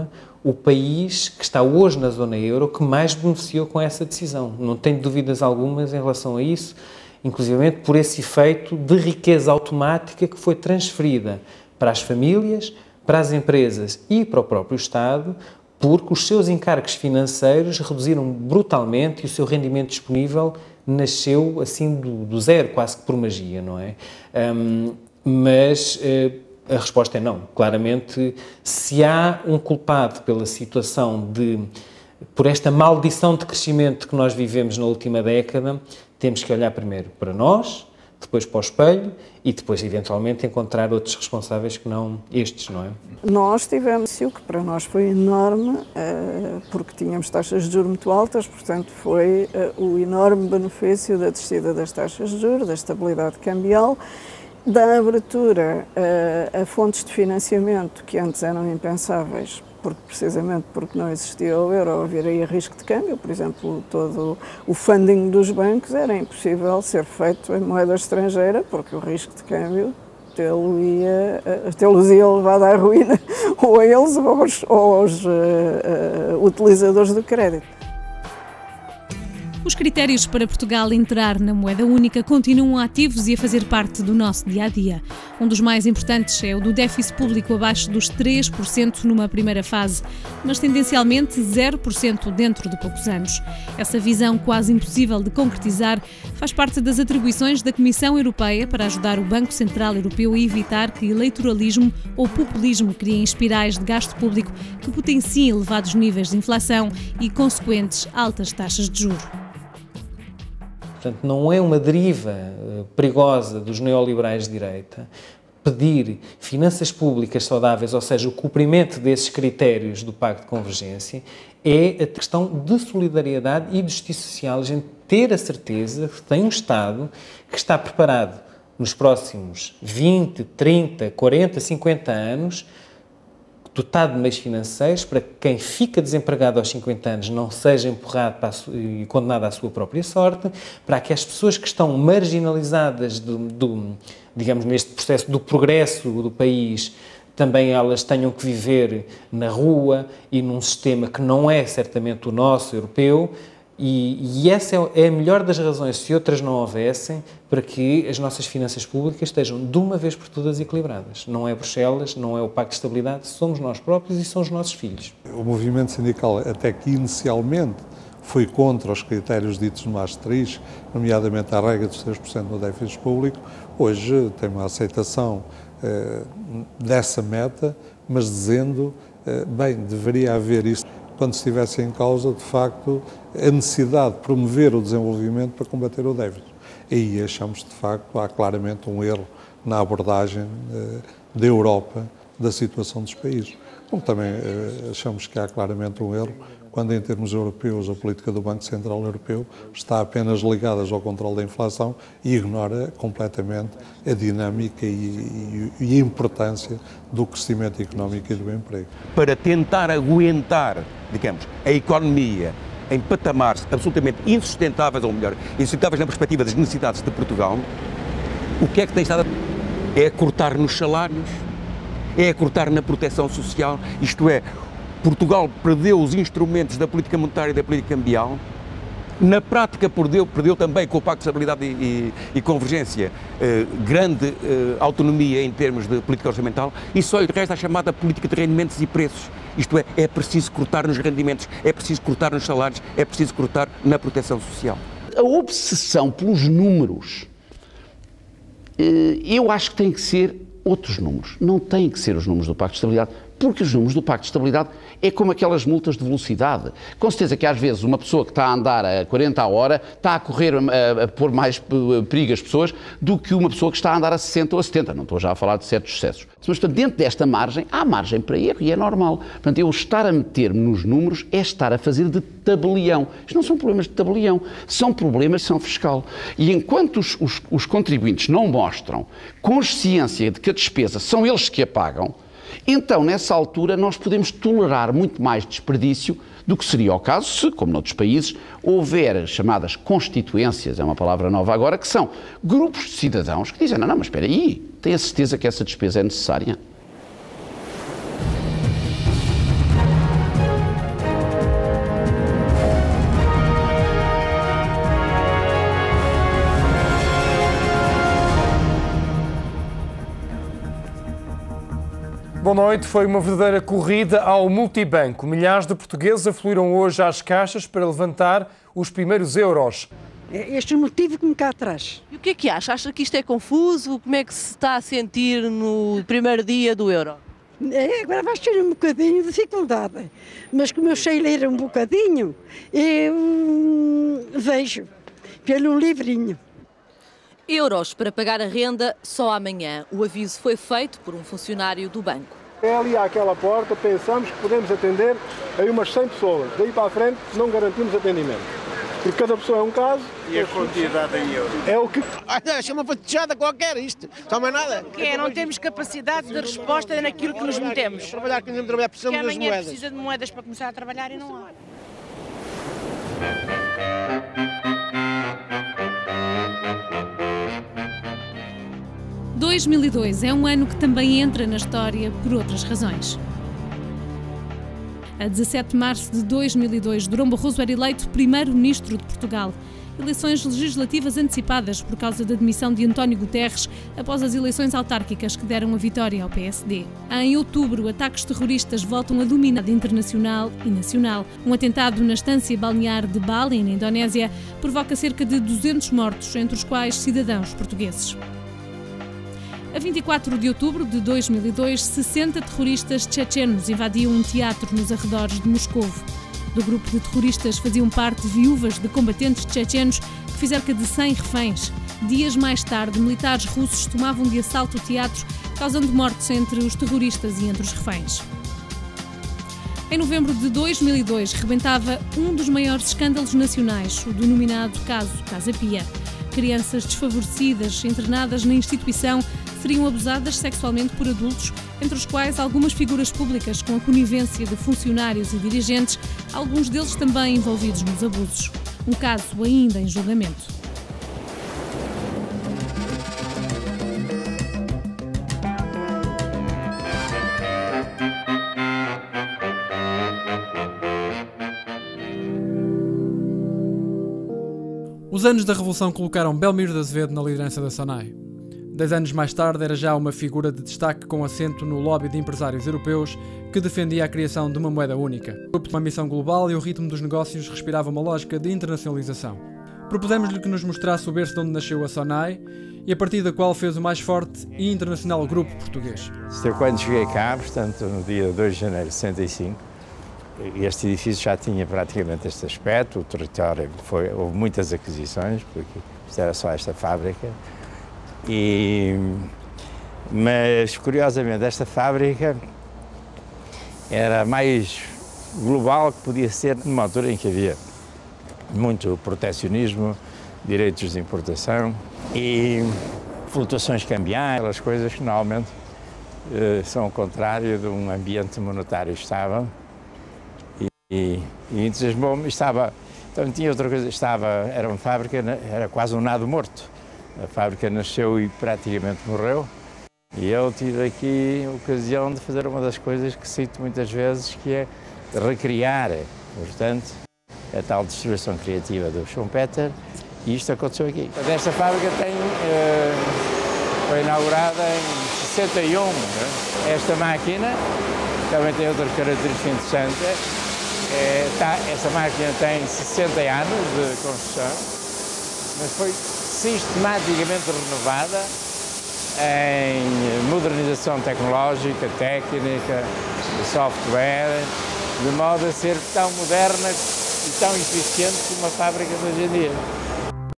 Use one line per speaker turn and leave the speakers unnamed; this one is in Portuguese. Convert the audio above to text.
forma, o país que está hoje na zona euro que mais beneficiou com essa decisão. Não tenho dúvidas algumas em relação a isso, inclusivamente por esse efeito de riqueza automática que foi transferida para as famílias, para as empresas e para o próprio Estado, porque os seus encargos financeiros reduziram brutalmente e o seu rendimento disponível nasceu assim do zero, quase que por magia, não é? Mas a resposta é não. Claramente, se há um culpado pela situação por esta maldição de crescimento que nós vivemos na última década, temos que olhar primeiro para nós, depois para o espelho e depois, eventualmente, encontrar outros responsáveis que não estes, não é?
Nós tivemos o que para nós foi enorme, porque tínhamos taxas de juros muito altas, portanto foi o enorme benefício da descida das taxas de juros, da estabilidade cambial, da abertura a fontes de financiamento que antes eram impensáveis, precisamente porque não existia o euro, havia aí risco de câmbio, por exemplo, todo o funding dos bancos era impossível ser feito em moeda estrangeira, porque o risco de câmbio tê-los ia levado à ruína, ou a eles ou aos utilizadores do crédito.
Os critérios para Portugal entrar na moeda única continuam ativos e a fazer parte do nosso dia-a-dia. Um dos mais importantes é o do déficit público abaixo dos 3% numa primeira fase, mas tendencialmente 0% dentro de poucos anos. Essa visão quase impossível de concretizar faz parte das atribuições da Comissão Europeia para ajudar o Banco Central Europeu a evitar que eleitoralismo ou populismo criem espirais de gasto público que potenciem elevados níveis de inflação e consequentes altas taxas de juros.
Portanto, não é uma deriva perigosa dos neoliberais de direita pedir finanças públicas saudáveis, ou seja, o cumprimento desses critérios do Pacto de Convergência, é a questão de solidariedade e de justiça social. A gente ter a certeza que tem um Estado que está preparado nos próximos 20, 30, 40, 50 anos, dotado de meios financeiros para que quem fica desempregado aos 50 anos não seja empurrado e condenado à sua própria sorte, para que as pessoas que estão marginalizadas digamos, neste processo do progresso do país, também elas tenham que viver na rua e num sistema que não é certamente o nosso, europeu, e essa é a melhor das razões, se outras não houvessem, para que as nossas finanças públicas estejam de uma vez por todas equilibradas. Não é Bruxelas, não é o Pacto de Estabilidade, somos nós próprios e são os nossos filhos.
O movimento sindical, até que inicialmente foi contra os critérios ditos no Maastricht, nomeadamente a regra dos 3% no déficit público, hoje tem uma aceitação dessa meta, mas dizendo, bem, deveria haver isso quando estivesse em causa, de facto, a necessidade de promover o desenvolvimento para combater o déficit. E aí achamos, de facto, há claramente um erro na abordagem da Europa da situação dos países. Como também achamos que há claramente um erro quando, em termos europeus, a política do Banco Central Europeu está apenas ligada ao controle da inflação e ignora completamente a dinâmica e a importância do crescimento económico e do emprego.
Para tentar aguentar, digamos, a economia em patamares absolutamente insustentáveis, ou melhor, insustentáveis na perspectiva das necessidades de Portugal, o que é que tem estado a... É cortar nos salários, é cortar na proteção social, isto é, Portugal perdeu os instrumentos da política monetária e da política cambial, na prática perdeu também com o Pacto de Estabilidade e Convergência grande autonomia em termos de política orçamental e só lhe resta a chamada política de rendimentos e preços. Isto é preciso cortar nos rendimentos, é preciso cortar nos salários, é preciso cortar na proteção social.
A obsessão pelos números, eu acho que tem que ser outros números, não têm que ser os números do Pacto de Estabilidade, porque os números do Pacto de Estabilidade é como aquelas multas de velocidade. Com certeza que às vezes uma pessoa que está a andar a 40 a hora está a correr a pôr mais perigo às pessoas do que uma pessoa que está a andar a 60 ou a 70. Não estou já a falar de certos excessos. Mas portanto, dentro desta margem, há margem para erro e é normal. Portanto, eu estar a meter-me nos números é estar a fazer de tabelião. Isto não são problemas de tabelião, são problemas de ação fiscal. E enquanto os contribuintes não mostram consciência de que a despesa são eles que a pagam, então, nessa altura, nós podemos tolerar muito mais desperdício do que seria o caso se, como noutros países, houver chamadas constituências, é uma palavra nova agora, que são grupos de cidadãos que dizem, não, mas espera aí, tem a certeza que essa despesa é necessária?
boa noite. Foi uma verdadeira corrida ao multibanco. Milhares de portugueses afluíram hoje às caixas para levantar os primeiros euros.
É este o motivo que me cá atrás.
E o que é que acha? Acha que isto é confuso? Como é que se está a sentir no primeiro dia do euro?
Agora vai ter um bocadinho de dificuldade, mas como eu sei ler um bocadinho, eu vejo pelo livrinho.
Euros para pagar a renda só amanhã. O aviso foi feito por um funcionário do banco.
É ali àquela porta, pensamos que podemos atender aí umas 100 pessoas. Daí para a frente não garantimos atendimento. Porque cada pessoa é um caso.
E a quantidade em euros?
É o que...
Olha, uma fatejada qualquer isto. Só mais nada.
Não temos capacidade de resposta naquilo que nos metemos.
Trabalhar, que trabalhar, precisamos das moedas.
Precisa de moedas para começar a trabalhar e não há.
– 2002 é um ano que também entra na história por outras razões. A 17 de março de 2002, Durão Barroso era eleito primeiro-ministro de Portugal. Eleições legislativas antecipadas por causa da demissão de António Guterres após as eleições autárquicas que deram a vitória ao PSD. Em outubro, ataques terroristas voltam a dominar a internacional e nacional. Um atentado na estância balnear de Bali, na Indonésia, provoca cerca de 200 mortos, entre os quais cidadãos portugueses. A 24 de outubro de 2002, 60 terroristas chechenos invadiam um teatro nos arredores de Moscovo. Do grupo de terroristas faziam parte viúvas de combatentes chechenos que fizeram cerca de 100 reféns. Dias mais tarde, militares russos tomavam de assalto o teatro, causando mortes entre os terroristas e entre os reféns. Em novembro de 2002, rebentava um dos maiores escândalos nacionais, o denominado caso Casa Pia. Crianças desfavorecidas, internadas na instituição, seriam abusadas sexualmente por adultos, entre os quais algumas figuras públicas com a conivência de funcionários e dirigentes, alguns deles também envolvidos nos abusos. Um caso ainda em julgamento.
Os anos da Revolução colocaram Belmiro de Azevedo na liderança da SONAI. 10 anos mais tarde era já uma figura de destaque com assento no lobby de empresários europeus que defendia a criação de uma moeda única. O grupo de uma missão global e o ritmo dos negócios respirava uma lógica de internacionalização. Propusemos-lhe que nos mostrasse o berço de onde nasceu a SONAI e a partir da qual fez o mais forte e internacional grupo português.
Quando cheguei cá, portanto, no dia 2 de janeiro de 65, este edifício já tinha praticamente este aspecto, o território houve muitas aquisições, porque isto era só esta fábrica, mas curiosamente esta fábrica era mais global que podia ser numa altura em que havia muito protecionismo, direitos de importação e flutuações cambiais, aquelas coisas que normalmente são o contrário de um ambiente monetário estável. E entusiasmou-me, então tinha outra coisa, era uma fábrica, era quase um nado morto. A fábrica nasceu e praticamente morreu. E eu tive aqui a ocasião de fazer uma das coisas que cito muitas vezes, que é recriar, portanto, a tal distribuição criativa do Schumpeter, e isto aconteceu aqui. Esta fábrica foi inaugurada em 61. Esta máquina também tem outra característica interessante. Esta máquina tem 60 anos de construção, mas foi sistematicamente renovada em modernização tecnológica, técnica, de software, de modo a ser tão moderna e tão eficiente como uma fábrica de hoje em dia.